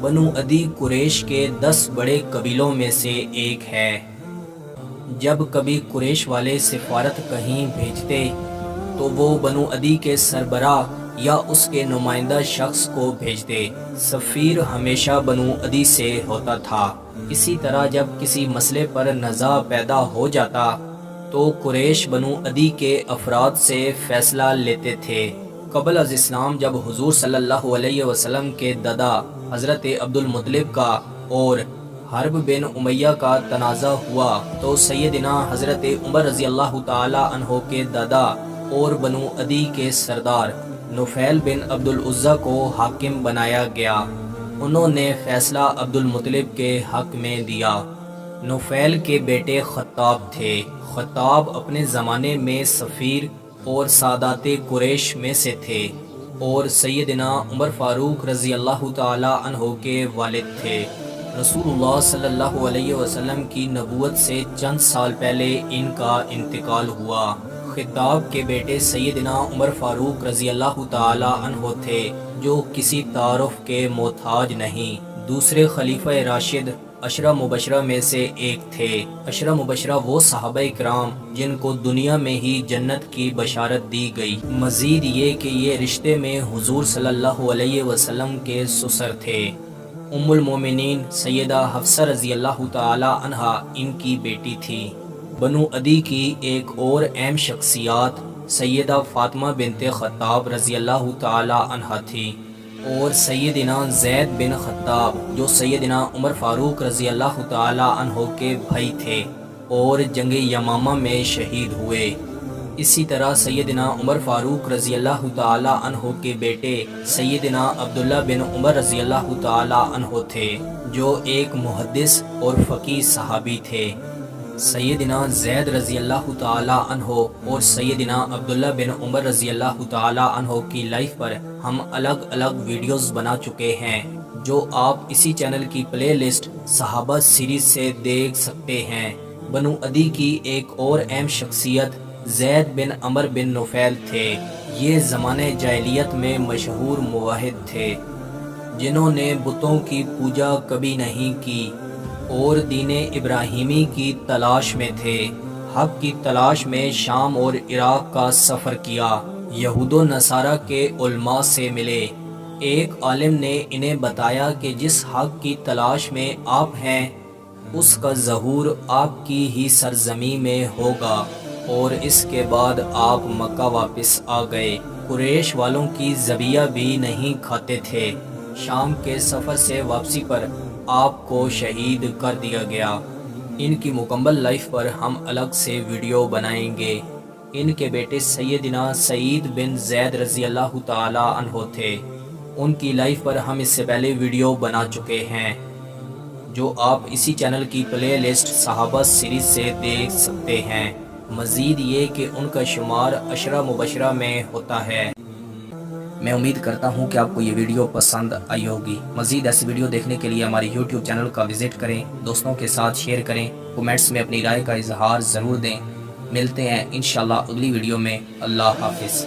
بنو عدی قریش کے 10 بڑے قبیلوں میں سے ایک ہے۔ جب کبھی قریش والے سفارت کہیں بھیجتے تو وہ بنو عدی کے سربراہ یا اس کے نمائندہ شخص کو بھیجتے۔ سفیر ہمیشہ بنو عدی سے ہوتا تھا۔ اسی طرح جب کسی مسئلے پر نزاع پیدا ہو جاتا تو قریش بنو عدی کے افراد سے فیصلہ لیتے تھے۔ قبل از اسلام جب حضور صلی اللہ علیہ وسلم کے دادا حضرت عبد المطلب کا اور حرب بن امیہ کا تنازع ہوا تو سیدنا حضرت عمر رضی اللہ تعالی عنہ کے دادا اور بنو عدی کے سردار نفیل بن عبد العزیٰ کو حاکم بنایا گیا۔ انہوں نے فیصلہ عبد المطلب کے حق میں دیا۔ نفیل کے بیٹے خطاب تھے۔ خطاب اپنے زمانے میں سفیر اور سادات قریش میں سے تھے اور سیدنا عمر فاروق رضی اللہ تعالی عنہ کے والد تھے۔ رسول اللہ صلی اللہ علیہ وسلم کی نبوت سے چند سال پہلے ان کا انتقال ہوا۔ خطاب کے بیٹے سیدنا عمر فاروق رضی اللہ تعالی عنہ تھے جو کسی تعارف کے محتاج نہیں۔ دوسرے خلیفہ راشد عشرہ مبشرہ میں سے ایک تھے۔ عشرہ مبشرہ وہ صحابہ کرام جن کو دنیا میں ہی جنت کی بشارت دی گئی۔ مزید یہ کہ یہ رشتے میں حضور صلی اللہ علیہ وسلم کے سسر تھے۔ ام المومنین سیدہ حفصہ رضی اللہ تعالی عنہا ان کی بیٹی تھی۔ بنو عدی کی ایک اور اہم شخصیات سیدہ فاطمہ بنت خطاب رضی اللہ تعالی عنہا تھی اور سیدنا زید بن خطاب جو سیدنا عمر فاروق رضی اللہ تعالی عنہ کے بھائی تھے اور جنگ یمامہ میں شہید ہوئے۔ اسی طرح سیدنا عمر فاروق رضی اللہ تعالی عنہ کے بیٹے سیدنا عبداللہ بن عمر رضی اللہ تعالی عنہ تھے جو ایک محدث اور فقیہ صحابی تھے۔ سیدنا زید رضی اللہ تعالی عنہ اور سیدنا عبداللہ بن عمر رضی اللہ تعالی عنہ کی لائف پر ہم الگ الگ ویڈیوز بنا چکے ہیں جو آپ اسی چینل کی پلے لسٹ صحابہ سیریز سے دیکھ سکتے ہیں۔ بنو عدی کی ایک اور اہم شخصیت زید بن عمر بن نفیل تھے۔ یہ زمانے جاہلیت میں مشہور موحد تھے جنہوں نے بتوں کی پوجا کبھی نہیں کی اور دین ابراہیمی کی تلاش میں تھے۔ حق کی تلاش میں شام اور عراق کا سفر کیا۔ یہود و نصارہ کے علماء سے ملے۔ ایک عالم نے انہیں بتایا کہ جس حق کی تلاش میں آپ ہیں اس کا ظہور آپ کی ہی سرزمین میں ہوگا، اور اس کے بعد آپ مکہ واپس آ گئے۔ قریش والوں کی ذبیحہ بھی نہیں کھاتے تھے۔ شام کے سفر سے واپسی پر آپ کو شہید کر دیا گیا۔ ان کی مکمل لائف پر ہم الگ سے ویڈیو بنائیں گے۔ ان کے بیٹے سیدنا سعید بن زید رضی اللہ تعالی عنہ تھے۔ ان کی لائف پر ہم اس سے پہلے ویڈیو بنا چکے ہیں جو آپ اسی چینل کی پلے لسٹ صحابہ سیریز سے دیکھ سکتے ہیں۔ مزید یہ کہ ان کا شمار عشرہ مبشرہ میں ہوتا ہے۔ میں امید کرتا ہوں کہ آپ کو یہ ویڈیو پسند آئی ہوگی۔ مزید ایسی ویڈیو دیکھنے کے لیے ہماری یوٹیوب چینل کا وزٹ کریں، دوستوں کے ساتھ شیئر کریں، کومنٹس میں اپنی رائے کا اظہار ضرور دیں۔ ملتے ہیں انشاءاللہ اگلی ویڈیو میں۔ اللہ حافظ۔